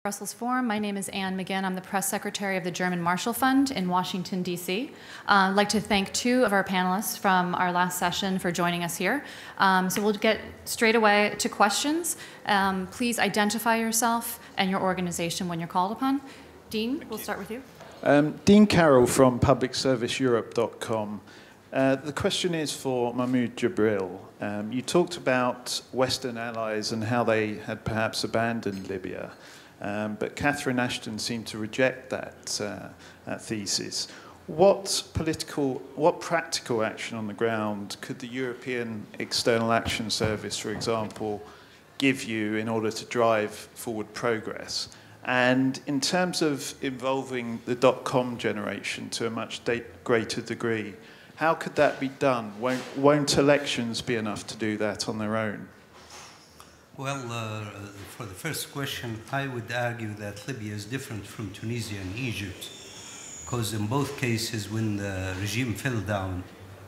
Brussels Forum. My name is Anne McGinn. I'm the press secretary of the German Marshall Fund in Washington, D.C. I'd like to thank two of our panelists from our last session for joining us here. So we'll get straight away to questions. Please identify yourself and your organization when you're called upon. Dean, we'll start with you. Dean Carroll from publicserviceeurope.com. The question is for Mahmoud Jibril. You talked about Western allies and how they had perhaps abandoned Libya. But Catherine Ashton seemed to reject that thesis. What practical action on the ground could the European External Action Service, for example, give you in order to drive forward progress? And in terms of involving the dot-com generation to a much greater degree, how could that be done? Won't elections be enough to do that on their own? Well, for the first question, I would argue that Libya is different from Tunisia and Egypt, because in both cases, when the regime fell down,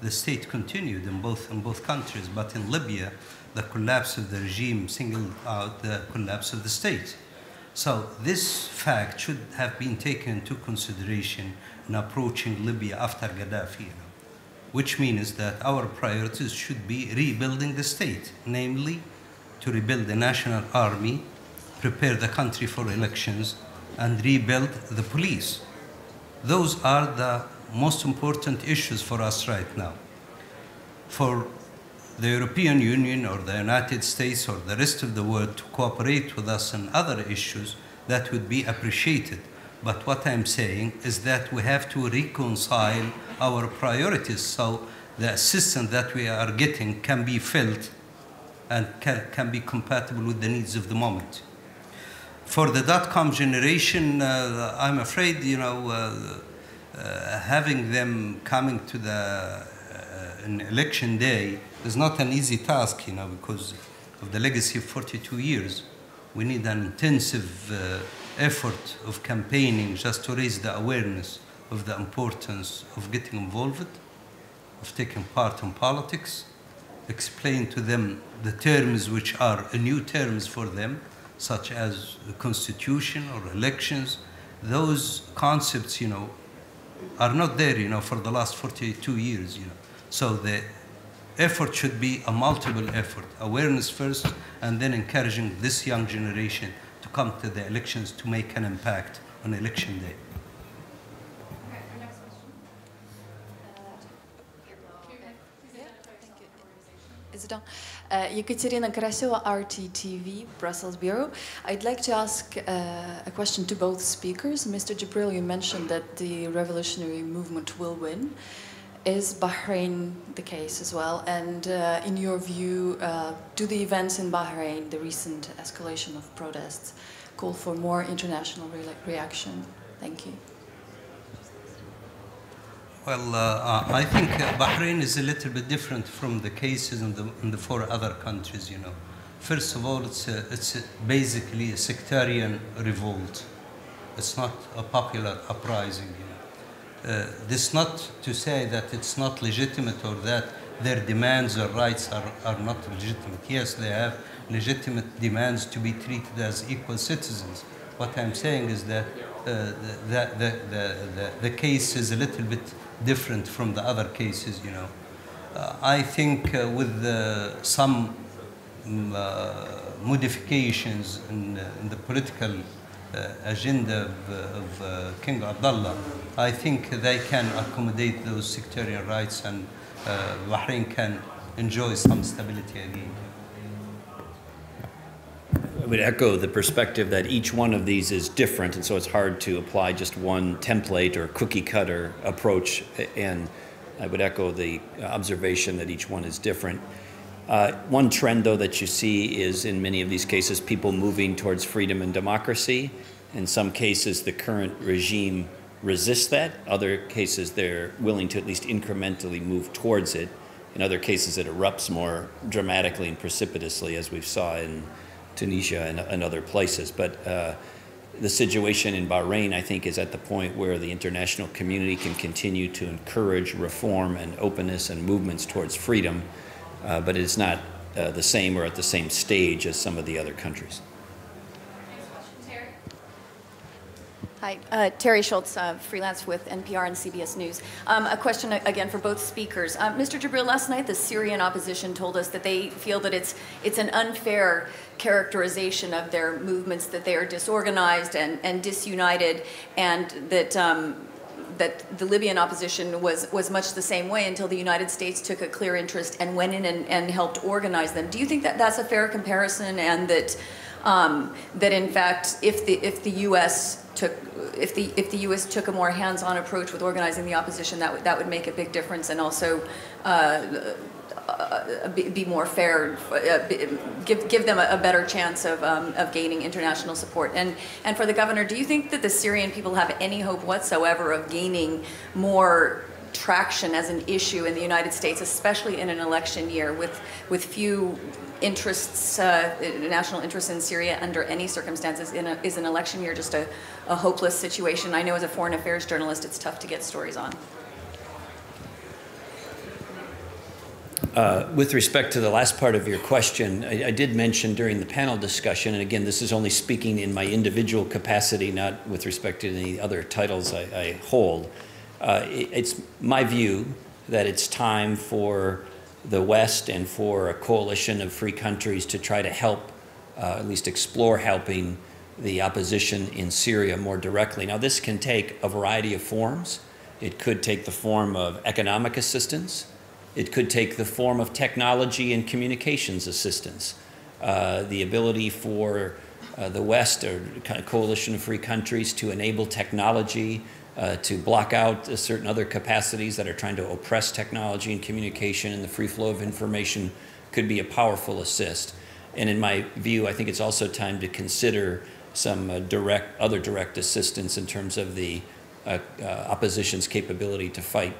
the state continued in both countries. But in Libya, the collapse of the regime singled out the collapse of the state. So this fact should have been taken into consideration in approaching Libya after Gaddafi, which means that our priorities should be rebuilding the state, namely, to rebuild the national army, prepare the country for elections, and rebuild the police. Those are the most important issues for us right now. For the European Union or the United States or the rest of the world to cooperate with us on other issues, that would be appreciated. But what I'm saying is that we have to reconcile our priorities so the assistance that we are getting can be filled and can be compatible with the needs of the moment. For the dot-com generation, I'm afraid, having them coming to an election day is not an easy task, because of the legacy of 42 years. We need an intensive effort of campaigning just to raise the awareness of the importance of getting involved, of taking part in politics, explain to them the terms which are new terms for them, such as the constitution or elections. Those concepts, are not there, for the last 42 years, So the effort should be a multiple effort. Awareness first, and then encouraging this young generation to come to the elections to make an impact on election day. Is it on? Ekaterina Karaseva, RTTV, Brussels Bureau. I'd like to ask a question to both speakers. Mr. Jibril, you mentioned that the revolutionary movement will win. Is Bahrain the case as well? And in your view, do the events in Bahrain, the recent escalation of protests, call for more international reaction? Thank you. Well, I think Bahrain is a little bit different from the cases in the four other countries, First of all, it's basically a sectarian revolt. It's not a popular uprising, This not to say that it's not legitimate or that their demands or rights are not legitimate. Yes, they have legitimate demands to be treated as equal citizens. What I'm saying is that the case is a little bit different from the other cases, I think with some modifications in the political agenda of King Abdullah, I think they can accommodate those sectarian rights and Bahrain can enjoy some stability again. I would echo the perspective that each one of these is different, and so it's hard to apply just one template or cookie-cutter approach, and I would echo the observation that each one is different. One trend, though, that you see is in many of these cases people moving towards freedom and democracy. In some cases, the current regime resists that. Other cases, they're willing to at least incrementally move towards it. In other cases, it erupts more dramatically and precipitously, as we saw in Tunisia and other places. But the situation in Bahrain, I think, is at the point where the international community can continue to encourage reform and openness and movements towards freedom, but it's not the same or at the same stage as some of the other countries. Hi, Terry Schultz, freelance with NPR and CBS News. A question again for both speakers. Mr. Jibril, last night the Syrian opposition told us that they feel that it's an unfair characterization of their movements, that they are disorganized and disunited, and that that the Libyan opposition was much the same way until the United States took a clear interest and went in and helped organize them. Do you think that that's a fair comparison, and that that in fact, if the U.S. took a more hands-on approach with organizing the opposition, that would make a big difference, and also be more fair, give them a better chance of gaining international support? And for the governor, do you think that the Syrian people have any hope whatsoever of gaining more traction as an issue in the United States, especially in an election year with few interests, national interests in Syria under any circumstances? Is an election year just a hopeless situation? I know as a foreign affairs journalist, it's tough to get stories on. With respect to the last part of your question, I did mention during the panel discussion, and again, this is only speaking in my individual capacity, not with respect to any other titles I hold. It's my view that it's time for the West and for a coalition of free countries to try to help, at least explore helping the opposition in Syria more directly. Now, this can take a variety of forms. It could take the form of economic assistance. It could take the form of technology and communications assistance. The ability for the West or kind of coalition of free countries to enable technology to block out certain other capacities that are trying to oppress technology and communication and the free flow of information could be a powerful assist. And in my view, I think it's also time to consider some other direct assistance in terms of the opposition's capability to fight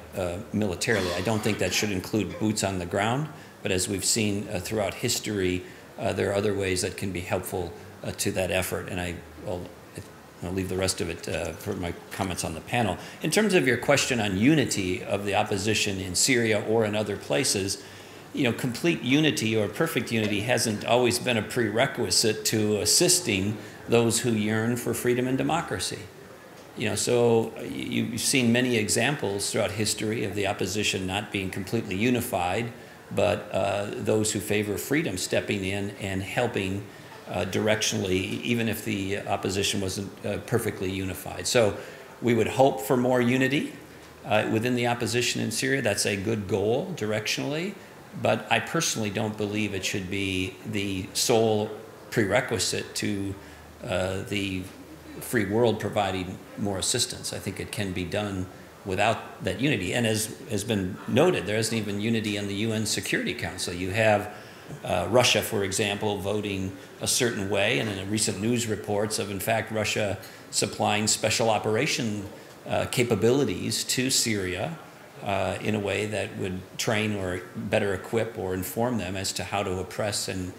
militarily. I don't think that should include boots on the ground, but as we've seen throughout history, there are other ways that can be helpful to that effort, and I'll leave the rest of it for my comments on the panel. In terms of your question on unity of the opposition in Syria or in other places, you know, complete unity or perfect unity hasn't always been a prerequisite to assisting those who yearn for freedom and democracy. You know, so you've seen many examples throughout history of the opposition not being completely unified, but those who favor freedom stepping in and helping directionally, even if the opposition wasn't perfectly unified. So we would hope for more unity within the opposition in Syria. That's a good goal directionally, but I personally don't believe it should be the sole prerequisite to the free world providing more assistance. I think it can be done without that unity. And as has been noted, there isn't even unity in the UN Security Council. You have Russia, for example, voting a certain way, and in recent news reports of, in fact, Russia supplying special operation capabilities to Syria in a way that would train or better equip or inform them as to how to oppress and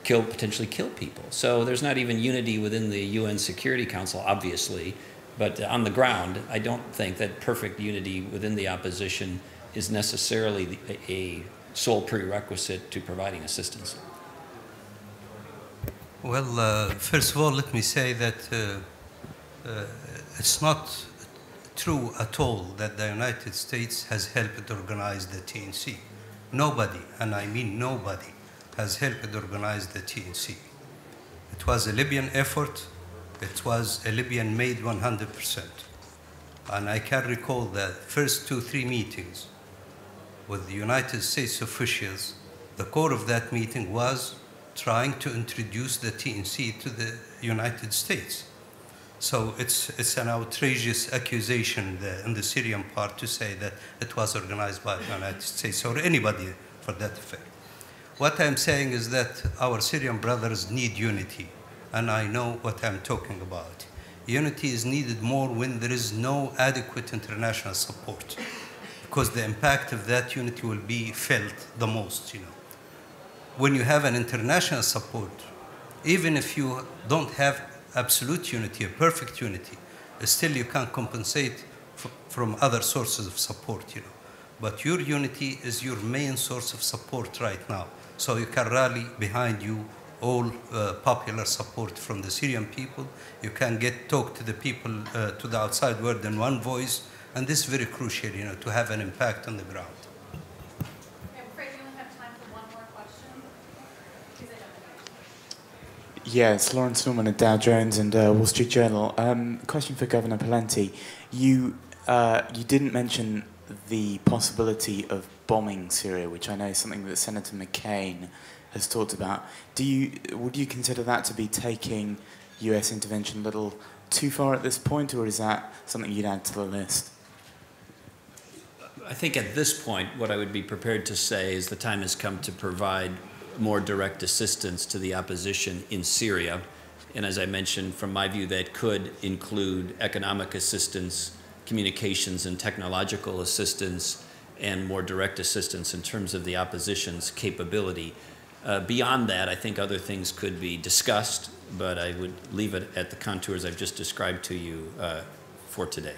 potentially kill people. So there's not even unity within the UN Security Council, obviously, but on the ground, I don't think that perfect unity within the opposition is necessarily a sole prerequisite to providing assistance. Well, first of all, let me say that it's not true at all that the United States has helped organize the TNC. Nobody, and I mean nobody, has helped organize the TNC. It was a Libyan effort. It was a Libyan-made 100%. And I can recall the first 2-3 meetings with the United States officials. The core of that meeting was trying to introduce the TNC to the United States. So it's an outrageous accusation in the Syrian part to say that it was organized by the United States or anybody for that effect. What I'm saying is that our Syrian brothers need unity, and I know what I'm talking about. Unity is needed more when there is no adequate international support, because the impact of that unity will be felt the most, you know. When you have an international support, even if you don't have absolute unity, a perfect unity, still you can compensate from other sources of support, you know. But your unity is your main source of support right now. So you can rally behind you all popular support from the Syrian people. You can talk to the people, to the outside world in one voice, and this is very crucial, to have an impact on the ground. I'm afraid we only have time for one more question. Yeah, it's Lawrence Norman at Dow Jones and Wall Street Journal. Question for Governor Pawlenty. You didn't mention the possibility of bombing Syria, which I know is something that Senator McCain has talked about. Would you consider that to be taking US intervention a little too far at this point, or is that something you'd add to the list? I think at this point, what I would be prepared to say is the time has come to provide more direct assistance to the opposition in Syria. And as I mentioned, from my view, that could include economic assistance, communications and technological assistance, and more direct assistance in terms of the opposition's capability. Beyond that, I think other things could be discussed, but I would leave it at the contours I've just described to you for today.